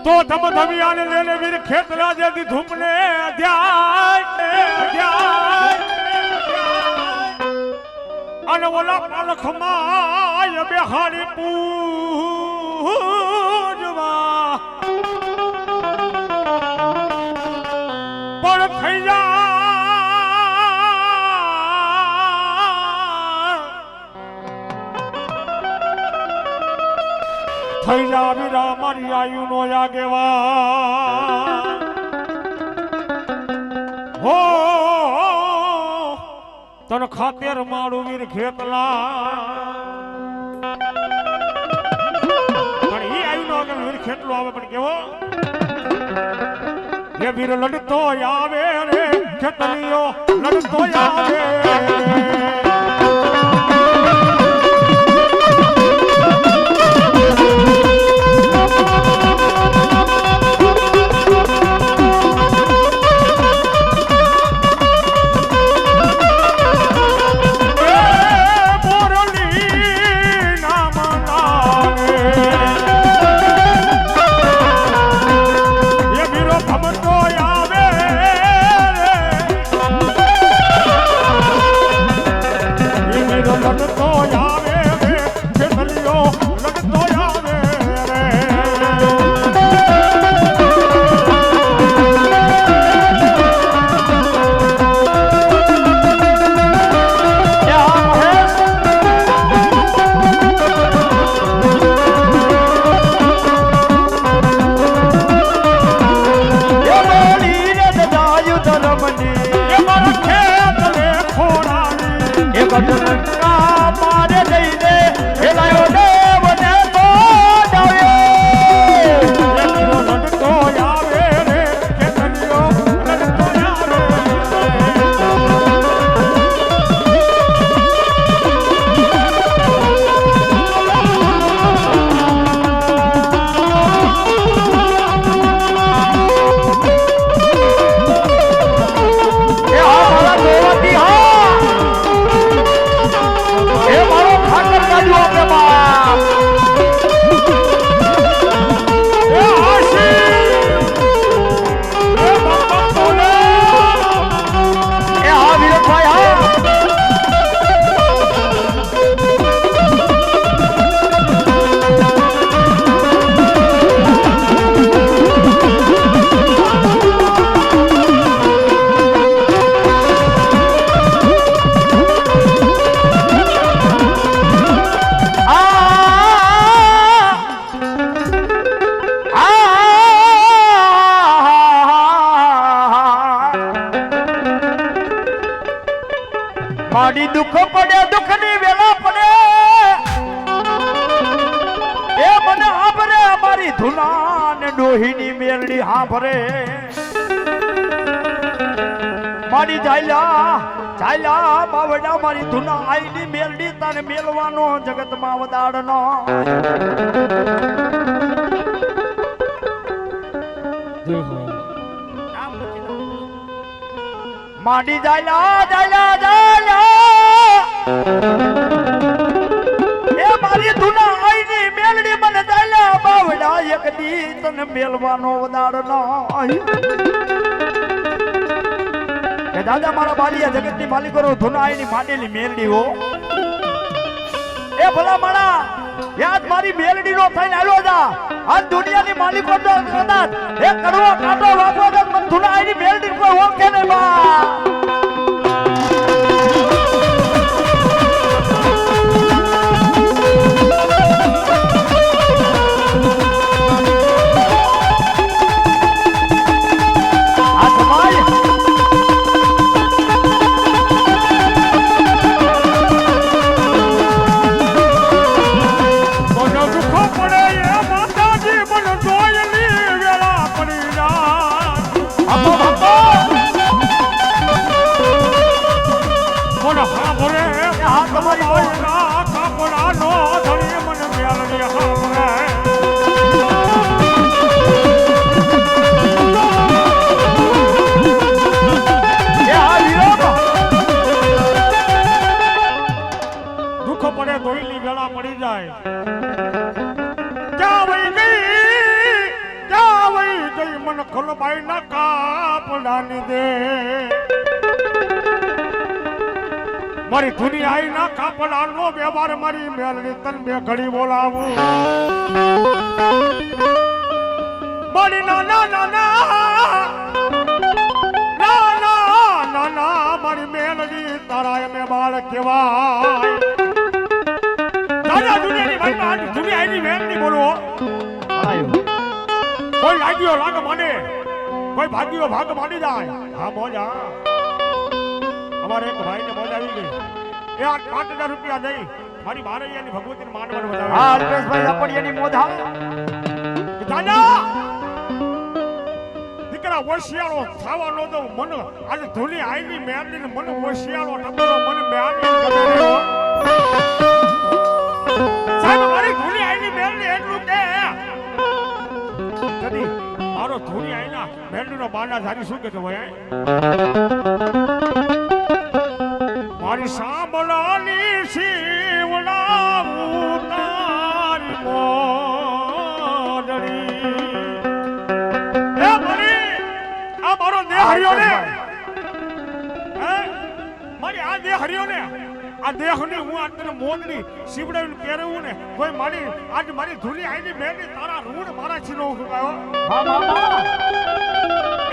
तो धम धमियाने लेने वीर खेत राजे दी धूपने अध्याय अनवला पलखमाय बेहारी पूजवा पर थैया थैया वीरा मारी आयु नो आगेवा हो तन खातेर मारू वीर खेतला पण ई आयु नो आगे वीर खेतलो आवे पण केवो ये वीर लड़तो आवे रे खेतलियो लड़तो आवे माड़ी दुख पड़े दुख नी वेला पड़े ए मन हाभरे हमारी धुनान डोहीनी मेलड़ी हाभरे माड़ी जायला जायला बावड़ा मारी धुना आईनी मेलड़ी तने मेलवानो जगत में वदाड़नो माड़ी जायला जायला जायला ए मारी धुना आईनी मेलड़ी मन जायला बावड़ा एक दी तने मेलवानो वदाड़नो ए दादा मारा बालिया जगत नी मालिक रो धुना आईनी माडेली मेलड़ी हो ए भला मारा याद मारी मेलड़ी नो थईने आलो जा आज दुनिया नी मालिक को तो कदाच ए कड़वा काटो वापो दे मन धुना आईनी मेलड़ी को ओके ने बा पड़ी जाए क्या वही गई क्या મન ખોલબાઈ ના કાપડાની દે મારી દુનિયા ના કાપડાનો વ્યવહાર મારી મેલડી તન બે ઘડી બોલાવું મારી નાના મારી મેલડી તારા એમે બાળ કેવાય દાદા દુનિયાની ભાઈ દુનિયાની મેલડી બોલો કોઈ લાગ્યો લાગ માને કોઈ ભાગ્યો ભાગ માની જાય હા મોજા અમારે એક ભાઈને મોજ આવી ગઈ એ 8,000 રૂપિયા દઈ મારી મારૈયાની ભગવતીને માનવાનું વધારે હા અલ્પેશભાઈ આપડિયાની મોજ હા દાદા દીકરા ઓશિયાળો થવાનો તો મન આજે ધૂલી આઈની મેરડીને મન ઓશિયાળો ટપરો મને મેરડી ગમે રહ્યો સાહેબ મારી ધૂલી આઈની મેરડી એટલું કે કદી મારો ધૂલી આઈના મેરડીનો બાના ધારી શું કહેતો હોય મારી સાંભળાની શિવડાવું તારી મોડડી એ મારી આ મારો દેહ હરિયો ને મારી આ દેહ હરિયો ને આ દેહની હું આ તને મોડડી શિવડાવીને પહેરવું ને કોઈ મારી આજ મારી ધૂલી આઈની મેની તારા રૂડ મારા છીનો ઉગાયો હા બાબા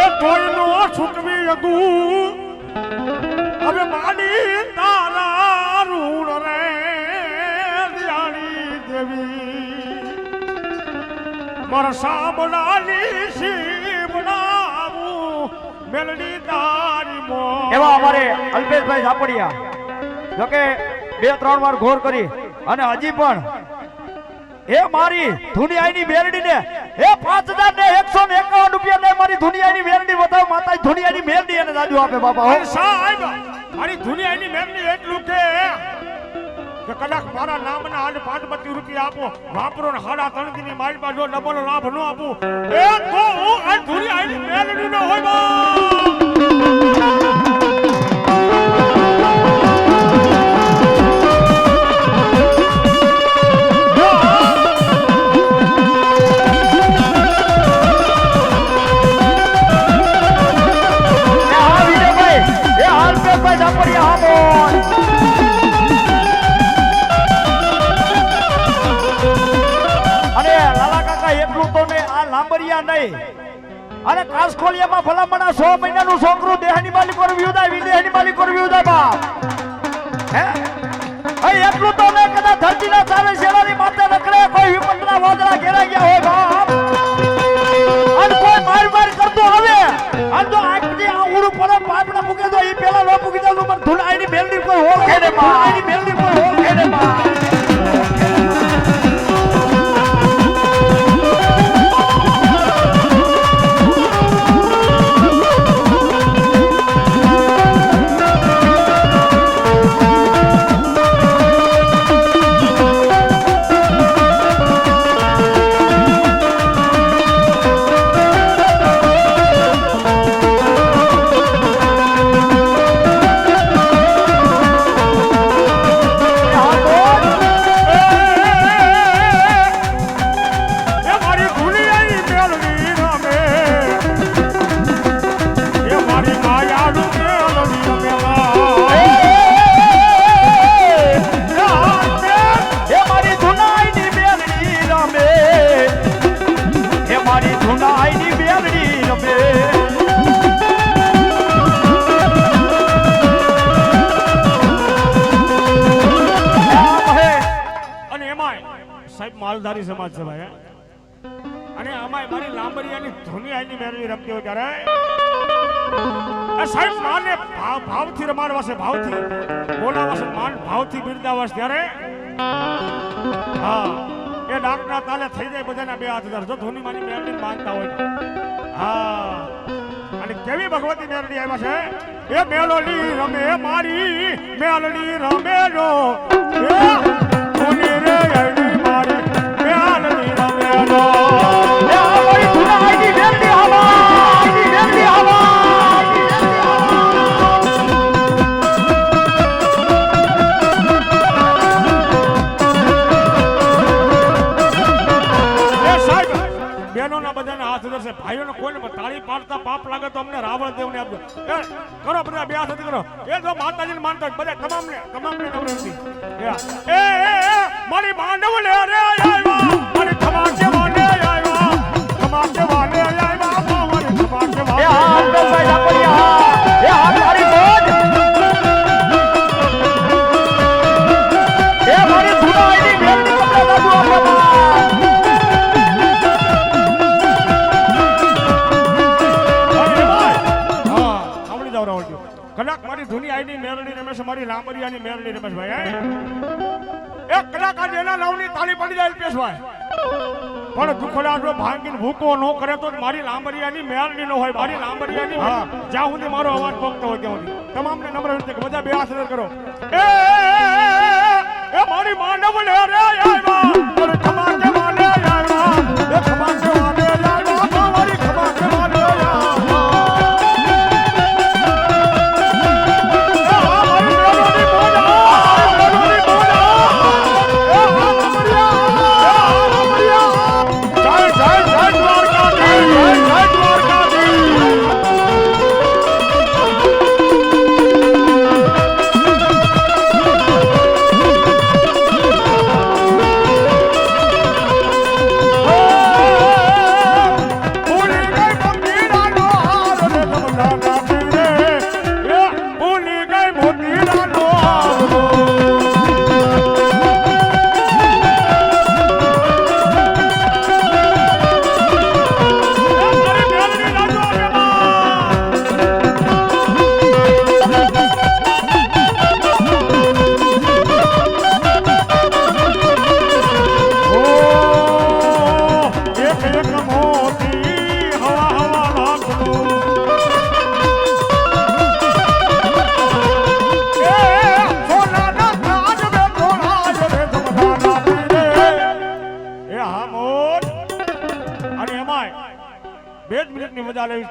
એ કોઈનો છૂટવી હતું હવે માડી તારા રૂડ રે દિયાળી દેવી મારા સાંભળાની શિવડાવું મેલડી તારી મો એવા અમારે અલ્પેશભાઈ ઝાપડિયા જોકે 2-3 વાર ઘોર કરી અને હજી પણ એ મારી ધુનિયાની મેરડીને એ 5,000 ને 151 રૂપિયા ને મારી ધુનિયાની મેરડી બતાવ માતા ધુનિયાની મેરડી અને દાદુ આપે બાપા હો સાહેબ મારી ધુનિયાની મેરડી એટલું કે કદાચ મારા નામના આજ 5-25 રૂપિયા આપો વાપરો ને 3.5 દીની મારી પાસે જો ડબલ લાભ ન આપું એ તો હું આ ધુનિયાની મેરડી ન હોય બા અને કાસખોલિયામાં ભલામણા 100 મહિનાનું છોકરું દેહની માલિક પર વિયુદા વિદેહની માલિક પર વિયુદા બાપ હે એટલું તો ને કદાચ ધરતીના ચાલે શેરાની માથે રખડે કોઈ વિપંડના વાદળા ઘેરા ગયા હોય બાપ અને કોઈ માર કરતો હવે અને જો આંખથી આ ઉડું પડે પાપડા મૂકે તો એ પેલા લો મૂકી દઉં મને ધુલાઈની મેલડી કોઈ ઓળખે ને બા આની મેલડી કોઈ ઓળખે ને બા માલધારી સમાજ છે ભાઈ અને આમાં મારી લાંબરિયાની ધૂની આઈની મેરવી રમતી હોય ત્યારે સાહેબ માને ભાવથી રમાડવા છે ભાવથી બોલાવા છે માન ભાવથી બિરદાવા છે ત્યારે હા એ ડાકના તાલે થઈ જાય બધાના 2,000 જો ધૂની માની મેરવી માનતા હોય હા અને કેવી ભગવતી મેરડી આવ્યા છે એ મેલોડી રમે મારી મેલડી રમે રો ધૂની રે આઈની મારી મેલડી રમે રો એ આ મારી ધૂના આઈની મેરડી આવા આઈની મેરડી આવા બહેનોના બધાને હાથ ધરશે, ભાઈઓને કોઈને પણ તાળી પાડતા પાપ લાગે તો અમને રાવણ દેવને આપજો. એ કરો બધા બે હાથ કરો. એ જો માતાજીને માનતા હોય બધા તમામને નમ્રતાથી. મારી માંડવ લે રે આવ્યા, મારી ખમાકે વાલે આવ્યા, ખમાકે વાલે આવ્યા, મારી ખમાકે વાલે. એ હા ભાઈ આપણી એ હા તારી બોલ. એ મારી ધૂના આઈની મેલડી કપડા લાગુ આપણા. કલાક મારી ધૂની આઈની મેરડી રમેશ, મારી લાંબરિયાની મેરડી રમેશભાઈ. એક કલાકાર એના નામની તાળી પડી જાય પેશભાઈ, પણ દુખડા જો ભાંગીને ભૂકો ન કરે તો મારી લાંબરિયાની મેરડી ન હોય. મારી લાંબરિયાની જ્યાં સુધી મારો અવાજ પહોંચતો હોય ત્યાં સુધી તમામને નમ્ર વિનંતી કે બધા બે હાથ કરો. એ મારી માનવ લે રે આવ્યા, મારી ખમાકે વાલે આવ્યા, એ ખમાકે વાલે આવ્યા, મારી ખમાકે વાલે આવ્યા.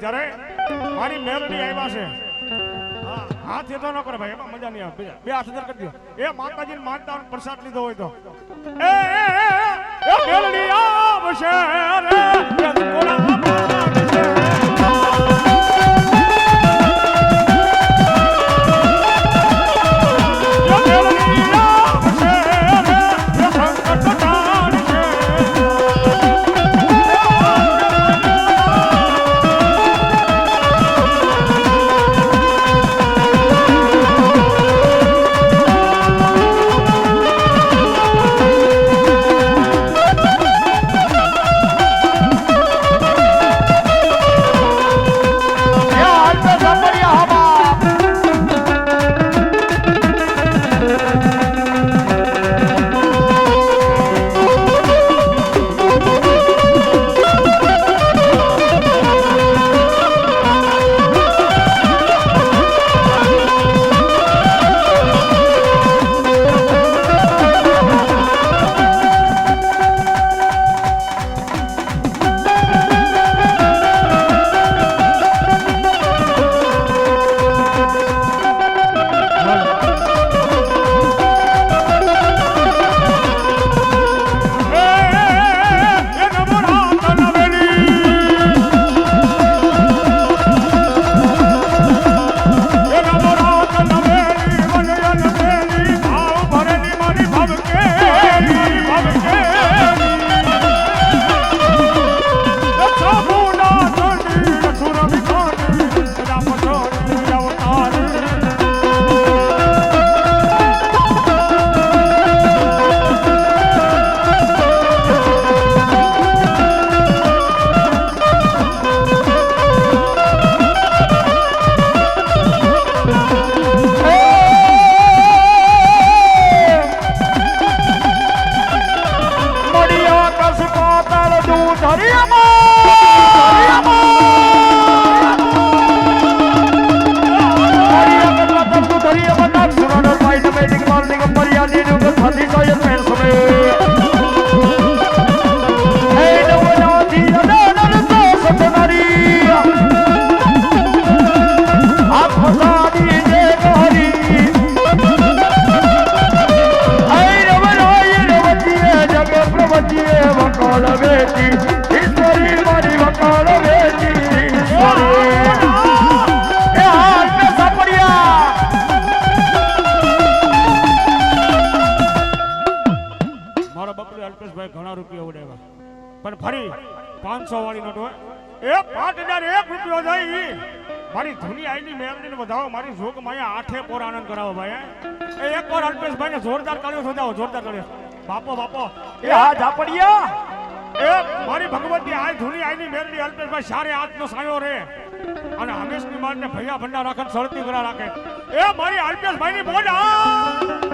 ત્યારે મારી મેરડી આવ્યા છે. હાથ એ તો ન કરે ભાઈ, એમાં મજા નહીં આવે. બે હાથ અંદર કરી દો. એ માતાજીને માનતા પ્રસાદ લીધો હોય તો એ મેરડી આવશે રે મારા બપલે અલ્પેશભાઈ ઘણા રૂપિયા ઉડાવ્યા પણ ફરી 500 વાળી નોટ હોય એ 5001 રૂપિયો જાય મારી ધૂની આઈની મેમરીને વધાવો મારી જોગ માયા આઠે પોર આનંદ કરાવો ભાઈ એ એક વાર અલ્પેશભાઈને જોરદાર કર્યો સજાવો જોરદાર કર્યો બાપો એ હા ઝાપડિયા એ મારી ભગવતી આ ધૂની આઈની મેમરી અલ્પેશભાઈ સારે હાથનો સાયો રે અને હંમેશની મારને ભૈયા ભંડા રાખે સળતી કરા રાખે એ મારી અલ્પેશભાઈની મોઢા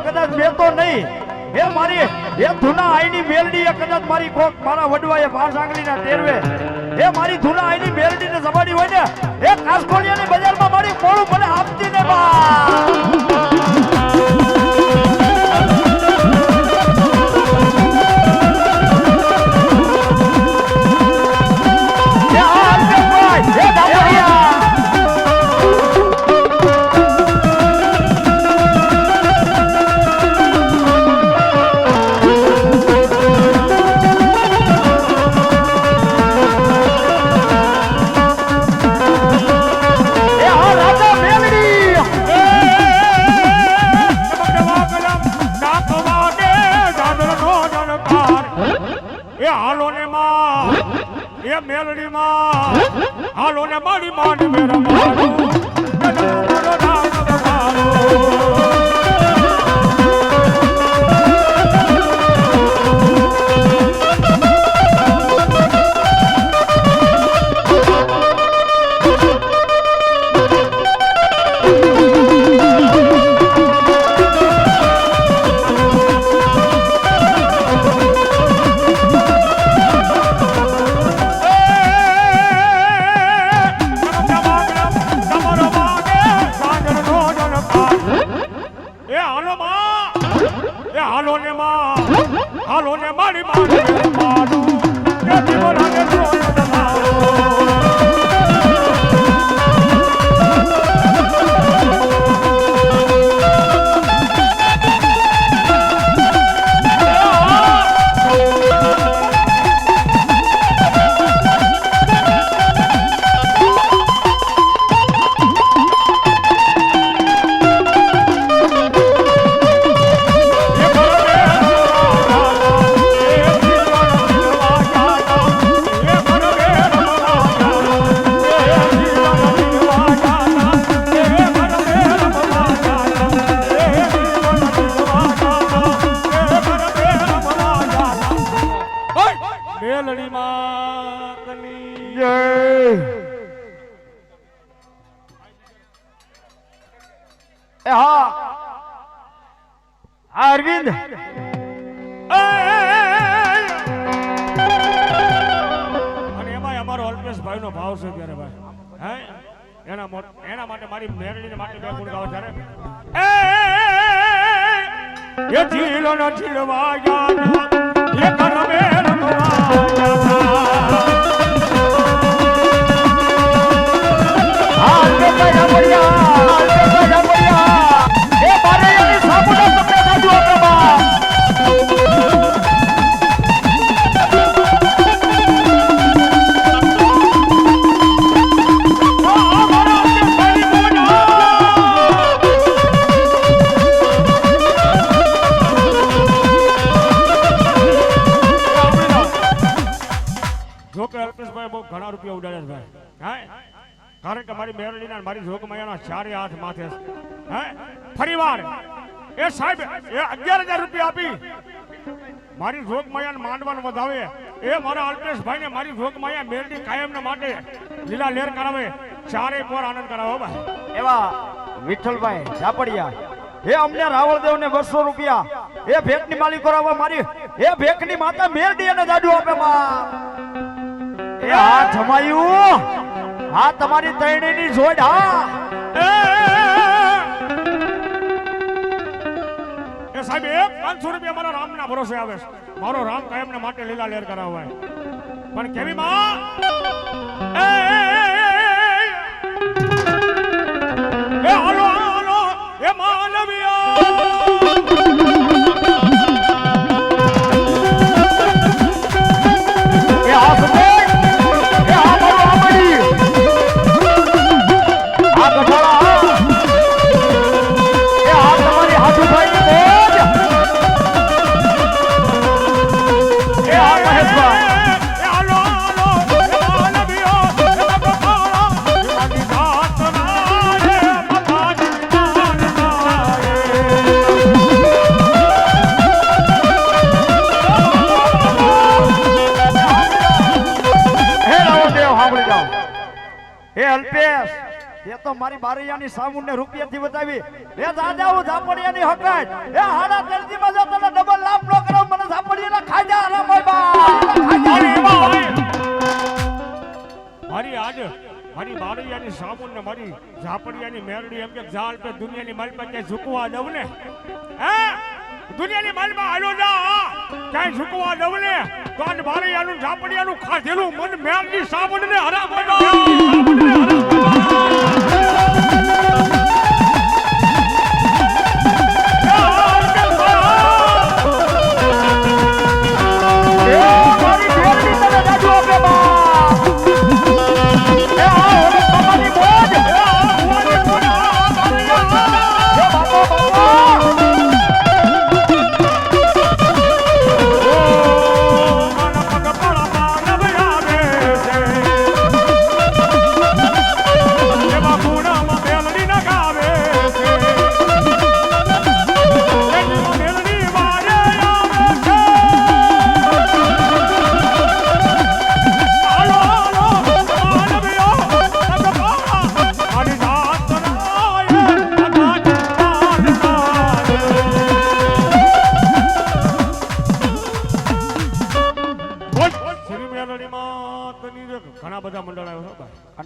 કદાચ બેતો નહીં એ મારી એ ધૂના આઈની મેલડી કદાચ મારી કોક મારા વડવાએ ભાર સાંગલીના ટેરવે એ મારી ધૂના આઈની મેલડીને જમાડી હોય ને એ કાસકોડિયાની બજારમાં મારી મોળું મને આપતી ને બા મેલડી માં હાલો ને મારી માન મેરા મારો રામ બગાડો મેલડી માતની જય એ હા અરવિંદ અને એમાંય અમારો અલ્પેશભાઈ નો ભાવ છે ત્યારે ભાઈ હે એના માટે મારી મેરડીને માટે બે ગુણ ગાવ ત્યારે એ જીલો ન જીલવા યાર એ કરમે ઘણા રૂપિયા ઉડાડ્યા ભાઈ હે કારણ કે મારી મેરડીના મારી જોગમાયાના ચારે હાથ માથે હે ફરીવાર એ સાહેબ એ 11,000 રૂપિયા આપી મારી જોગમાયાને માંડવાનું વધાવે એ મારા અલ્પેશભાઈને મારી જોગમાયા મેરડી કાયમના માટે લીલા લેર કરાવે ચારે પોર આનંદ કરાવો ભાઈ એવા વિઠ્ઠલભાઈ ઝાપડિયા એ અમને રાવળદેવને 200 રૂપિયા એ ભેટની માલિક કરાવવા મારી એ ભેખની માતા મેરડી અને દાદુ આપે માં એ હા જમાયું હા તમારી ત્રણેયની જોડ હા એ સાહેબ 500 રૂપિયા મારા રામના ભરોસે આવે છે મારો રામ કાયમને માટે લીલા લેર કરાવવાય પણ કેવી માં એ હાલો હાલો એ માનવીયા એ હા સમય એ હા મારો આમડી આ ગઠાળા એ હા તમારી હાથુભાઈની મોજ એ હા મહેશભાઈ એ હાલો હાલો એ માનવીયા એ ગઠાળા એ મારી જાતના એ મતાની હે અલ્પેશ એ તો મારી બારૈયાની સામુને રૂપિયાથી બતાવી એ દાદા હું ઝાપડિયાની હકાય એ હાડા તેરજીમાં જો તને ડબલ લાભ નો કરો મને ઝાપડિયાના ખાજા આરામ હોય મારી આજ મારી બારૈયાની સાબુન ને મારી ઝાપડિયાની મેરડી એમ કે જાળ પે દુનિયાની માલ પર ક્યાંય ઝૂકવા દઉં ને હે દુનિયાની માલમાં આવ્યો જા ક્યાંય ઝૂકવા દઉં ને તો આજ બારૈયાનું ઝાપડિયાનું ખાધેલું મન મેરડી સાબુન ને હરામ ઘણા બધા મંડળ આવ્યો